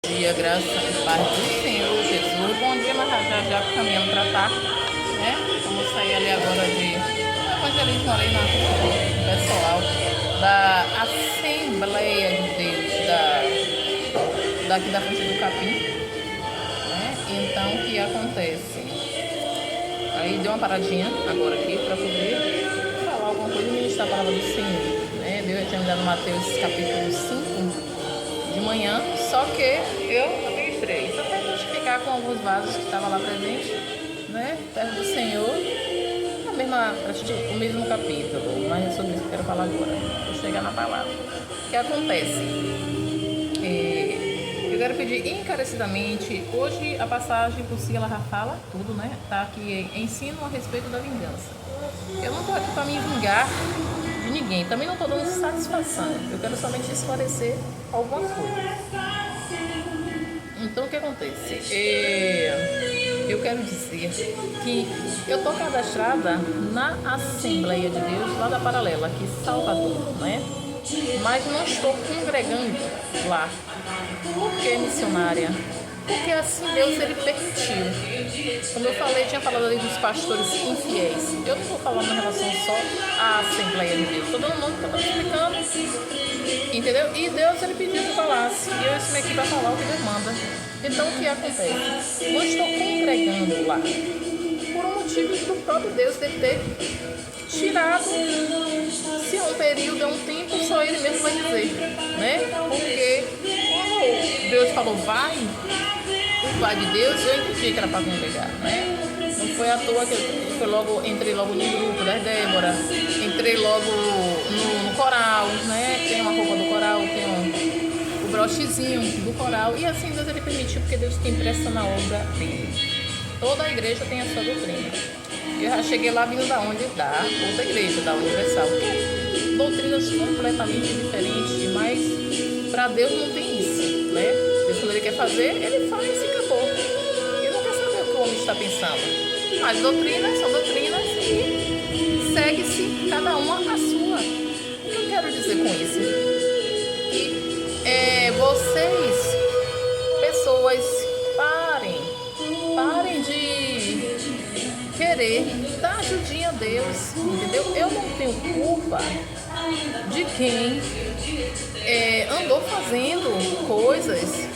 Dia, graças a paz do Senhor Jesus. Bom dia, mas já caminhando para cá, né? Vamos sair ali agora de evangelismo ali na rua, pessoal da Assembleia de Deus, daqui da frente do Capim, né? Então, o que acontece? Aí deu uma paradinha agora aqui para poder falar alguma coisa e ministrar a palavra do Senhor, né? Deus já tinha me dado Mateus capítulo 5 de manhã, só que eu administrei, só para justificar com alguns vasos que estavam lá presentes, né, perto do Senhor, o mesmo capítulo, mas é sobre isso que eu quero falar agora. Vou chegar na palavra. O que acontece? Eu quero pedir encarecidamente, hoje a passagem por si ela já fala tudo, né? Tá aqui, ensino a respeito da vingança. Eu não estou aqui para me vingar de ninguém, também não estou dando satisfação, eu quero somente esclarecer algumas coisas. Então, o que acontece? Eu quero dizer que eu estou cadastrada na Assembleia de Deus lá da Paralela, aqui em Salvador, né? Mas não estou congregando lá. Por que, missionária? Porque assim Deus ele permitiu. Como eu falei, tinha falado ali dos pastores infiéis. Eu não estou falando em relação só à Assembleia de Deus. Estou dando nome, estou explicando. Entendeu? E Deus ele pediu que eu falasse. E eu estou aqui para falar o que Deus manda. Então o que acontece? Não estou congregando lá. Por um motivo do próprio Deus deve ter tirado. Se é um período, é um tempo, só ele mesmo vai dizer. Né? Porque quando Deus falou vai, o Pai de Deus, eu entendi que era para congregar, né? Não foi à toa que entrei logo no grupo das Débora, entrei logo no coral, né? Tem uma roupa do coral, tem o brochezinho do coral, e assim Deus ele permitiu, porque Deus tem pressa na obra dele. Toda a igreja tem a sua doutrina. Eu já cheguei lá vindo da onde? Da outra igreja, da Universal. Doutrinas completamente diferentes, mas para Deus não tem isso, né? Deus, quando ele quer fazer, ele faz e acabou. Ele não quer saber o que o homem está pensando. As doutrinas são doutrinas e segue-se cada uma a sua. O que eu quero dizer com isso? Que vocês, pessoas, parem de querer dar ajudinha a Deus, entendeu? Eu não tenho culpa de quem andou fazendo coisas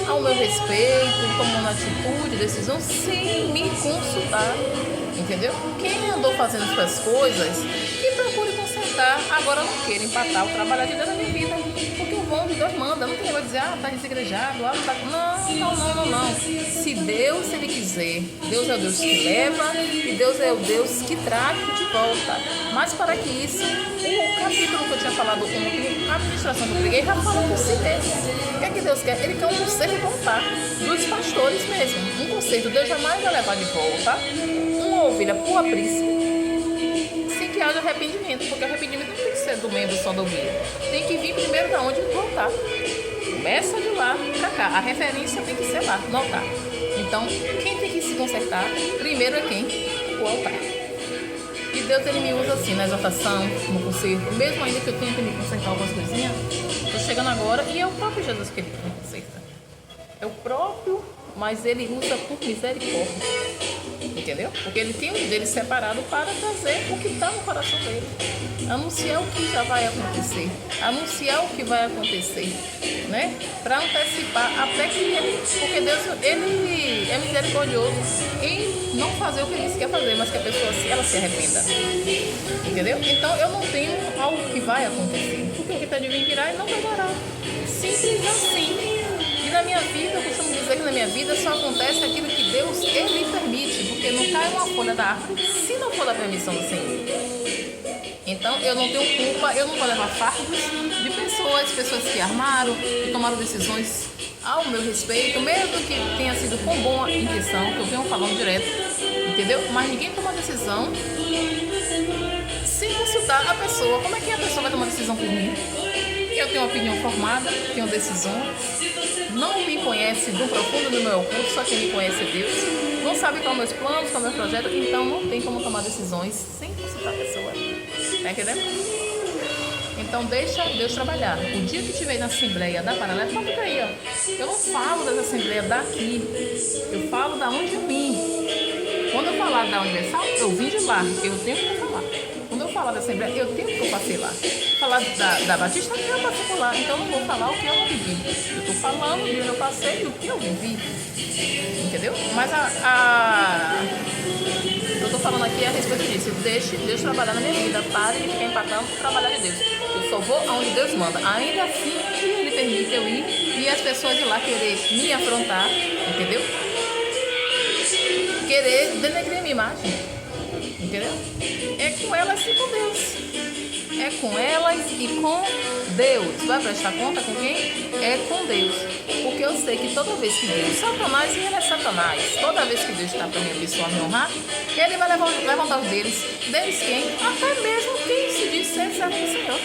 ao meu respeito, tomando atitude, decisão, sem me consultar, entendeu? Quem andou fazendo essas coisas, que procure consertar. Agora eu não quero empatar o trabalho de Deus na minha vida, porque o bom de Deus manda. Não tem negócio de dizer, tá desigrejado, tá... Não. Se Deus, ele quiser, Deus é o Deus que leva e Deus é o Deus que traz de volta. Mas para que isso, o capítulo que eu tinha falado ontem, a administração que eu preguei, já fala por si mesmo. O que é que Deus quer? Ele quer um conserto voltar dos pastores mesmo. Um conserto, Deus jamais vai levar de volta uma ovelha por aprisco sem que haja arrependimento, porque arrependimento não tem que ser do membro só da ovelha. Tem que vir primeiro da onde voltar. Começa de lá pra cá. A referência tem que ser lá, no altar. Então, quem tem que se consertar primeiro é quem? O altar. E Deus ele me usa assim, na exaltação, no conserto. Mesmo ainda que eu tenha que me consertar algumas coisinhas, estou chegando agora e é o próprio Jesus que ele me conserta. É o próprio, mas ele usa por misericórdia. Entendeu? Porque ele tem um dele separado para trazer o que está no coração dele. Anunciar o que já vai acontecer. Anunciar o que vai acontecer. Né? Para antecipar até que ele... Porque Deus, ele é misericordioso em não fazer o que ele disse que ia fazer, mas que a pessoa ela se arrependa. Entendeu? Então eu não tenho algo que vai acontecer. Porque o que está de vir virá e não vai parar. Simples assim. E na minha vida, eu costumo dizer que na minha vida só acontece aquilo que Deus, ele permite, porque não cai uma folha da árvore se não for da permissão do Senhor. Então, eu não tenho culpa, eu não vou levar fardos de pessoas que armaram, que tomaram decisões ao meu respeito, mesmo que tenha sido com boa intenção, que eu venho falando direto, entendeu? Mas ninguém toma decisão sem consultar a pessoa. Como é que a pessoa vai tomar decisão por mim? Eu tenho uma opinião formada, tenho decisões. Não me conhece do profundo do meu oculto, só quem me conhece é Deus. Não sabe qual meus planos, qual meu projeto, então não tem como tomar decisões sem consultar a pessoa. Tá entendendo? Então deixa Deus trabalhar. O dia que estiver na Assembleia da Paralela, então fica aí, ó. Eu não falo das Assembleias daqui, eu falo da onde eu vim. Quando eu falar da Universal, eu vim de lá, eu tenho que falar. Quando eu falar da Assembleia, eu tenho que eu passei lá. Falar da Batista, eu passei por lá. Então eu não vou falar o que eu não vivi. Eu estou falando de onde eu passei e o que eu vivi. Entendeu? Mas eu estou falando aqui a respeito disso. Deixe Deus trabalhar na minha vida. Pare de ficar empatando o trabalhar de Deus. Eu só vou aonde Deus manda. Ainda assim que Ele permite eu ir e as pessoas de lá querer me afrontar. Entendeu? Querer denegrir a minha imagem. Entendeu? É com elas e com Deus. É com elas e com Deus. Vai prestar conta com quem? É com Deus. Porque eu sei que toda vez que Deus, Satanás, e ele é Satanás, toda vez que Deus está para minha pessoa me honrar, ele vai levantar os deles. Deles quem? Até mesmo quem se diz ser servo do Senhor.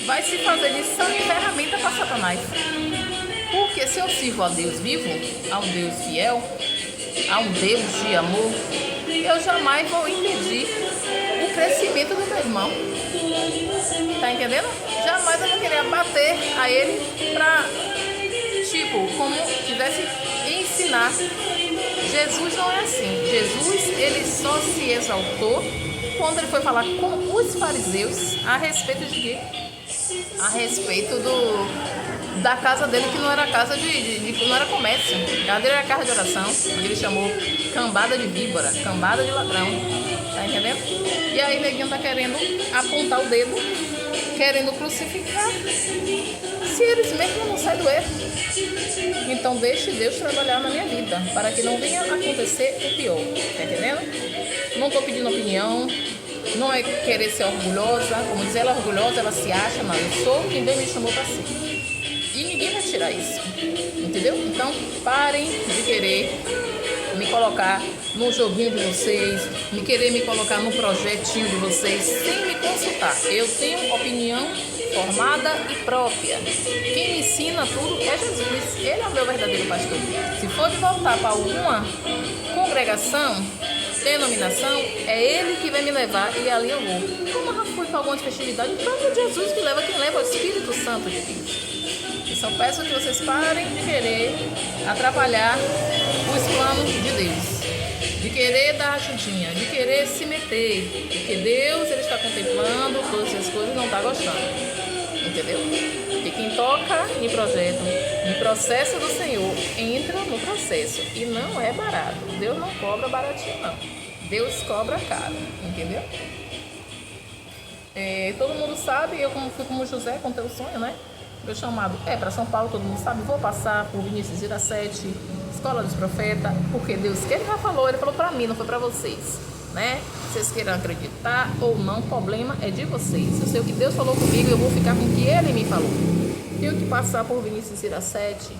Vai se fazer de ferramenta para Satanás. Porque se eu sirvo a Deus vivo, a um Deus fiel, a um Deus de amor, eu jamais vou impedir o crescimento do meu irmão. Tá entendendo? Jamais eu vou querer abater a ele pra, tipo, como quisesse ensinar. Jesus não é assim. Jesus, ele só se exaltou quando ele foi falar com os fariseus a respeito de quê? A respeito da casa dele, que não era casa não era comércio. A casa dele era casa de oração, onde ele chamou cambada de víbora, cambada de ladrão. Tá entendendo? E aí neguinho tá querendo apontar o dedo, querendo crucificar, se eles mesmos não saem do erro. Então deixe Deus trabalhar na minha vida, para que não venha acontecer o pior. Tá entendendo? Não tô pedindo opinião. Não é querer ser orgulhosa, como diz ela é orgulhosa, ela se acha, mas eu sou quem Deus me chamou para ser. E ninguém vai tirar isso, entendeu? Então parem de querer me colocar no joguinho de vocês, querer me colocar no projetinho de vocês, sem me consultar. Eu tenho opinião formada e própria. Quem me ensina tudo é Jesus, ele é o meu verdadeiro pastor. Se for de voltar para alguma congregação, denominação, é ele que vai me levar e ali eu vou. Como eu já fui para algumas festividades, o próprio Jesus que leva, quem leva é o Espírito Santo de Deus. Eu só peço que vocês parem de querer atrapalhar os planos de Deus, de querer dar ajudinha, de querer se meter, porque Deus ele está contemplando todas essas coisas e não está gostando. Entendeu? E quem toca em projeto, em processo do Senhor, entra no processo. E não é barato. Deus não cobra baratinho, não. Deus cobra caro. Entendeu? Todo mundo sabe, eu fui como José, contei o sonho, né? Meu chamado é para São Paulo, todo mundo sabe. Vou passar por Vinícius Giracete, Escola dos Profetas, porque Deus que ele já falou, ele falou para mim, não foi para vocês. Né? Vocês queiram acreditar ou não, o problema é de vocês. Eu sei o que Deus falou comigo, eu vou ficar com o que Ele me falou. Tenho que passar por Vinícius Giracete,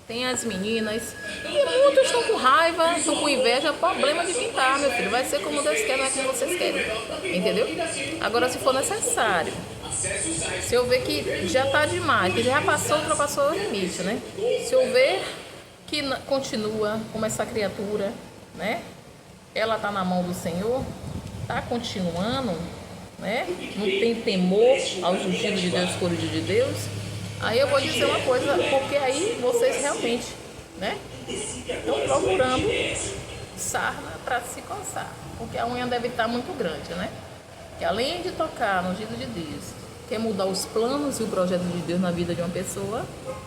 tem as meninas, e muitos estão com raiva, estão com inveja, problema de pintar, meu filho. Vai ser como Deus quer, não é como vocês querem. Entendeu? Agora, se for necessário, se eu ver que já está demais, que já ultrapassou o limite, né? Se eu ver que continua como essa criatura, né? Ela está na mão do Senhor, está continuando, né? Não tem temor ao juízo de Deus, corrigir de Deus. Aí eu vou dizer uma coisa, porque aí vocês realmente, né? Estão procurando sarna para se coçar, porque a unha deve estar muito grande, né? Que além de tocar no juízo de Deus, quer mudar os planos e o projeto de Deus na vida de uma pessoa,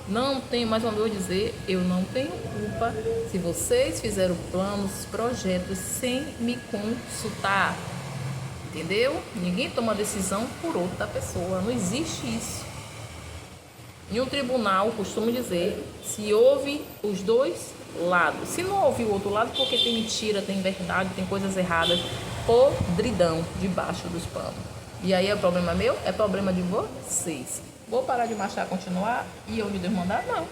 não tem, mais uma vez eu vou dizer, eu não tenho culpa se vocês fizeram planos, projetos sem me consultar, entendeu? Ninguém toma decisão por outra pessoa, não existe isso. Em um tribunal, costumo dizer, se houve os dois lados, se não houve o outro lado, porque tem mentira, tem verdade, tem coisas erradas, podridão debaixo dos panos. E aí é problema meu? É problema de vocês. Vou parar de marchar, continuar e eu me Deus mandar? Não.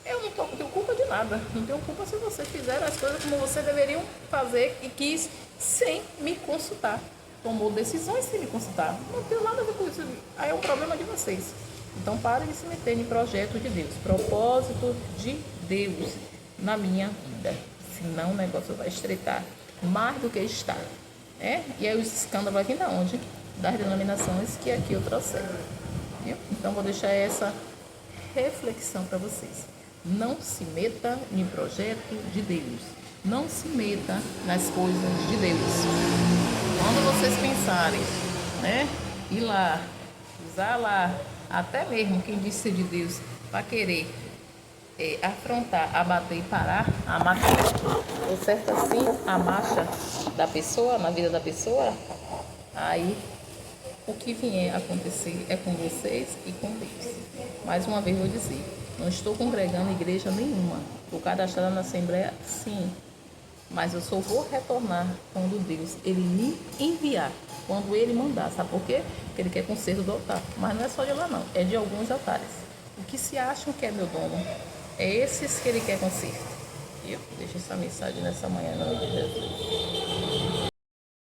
Eu não tenho culpa de nada. Não tenho culpa se vocês fizeram as coisas como vocês deveriam fazer e quis sem me consultar. Tomou decisões sem me consultar. Não tenho nada a ver com isso. Aí é um problema de vocês. Então parem de se meter em projeto de Deus. Propósito de Deus na minha vida. Senão o negócio vai estreitar mais do que está. E aí os escândalos vão vir de onde? das denominações que aqui eu trouxe. Viu? Então vou deixar essa reflexão para vocês. Não se meta em projeto de Deus. Não se meta nas coisas de Deus. Quando vocês pensarem, né, ir lá, usar lá, até mesmo quem disse ser de Deus, para querer afrontar, abater e parar a máquina, ou certo assim, a marcha da pessoa, na vida da pessoa, aí o que vier a acontecer é com vocês e com Deus. Mais uma vez vou dizer, não estou congregando em igreja nenhuma. Estou cadastrada na Assembleia, sim. Mas eu só vou retornar quando Deus Ele me enviar, quando Ele mandar. Sabe por quê? Porque Ele quer conserto do altar. Mas não é só de lá não, é de alguns altares. O que se acham que é meu dono, é esses que Ele quer conserto. Eu deixo essa mensagem nessa manhã, em nome de Jesus.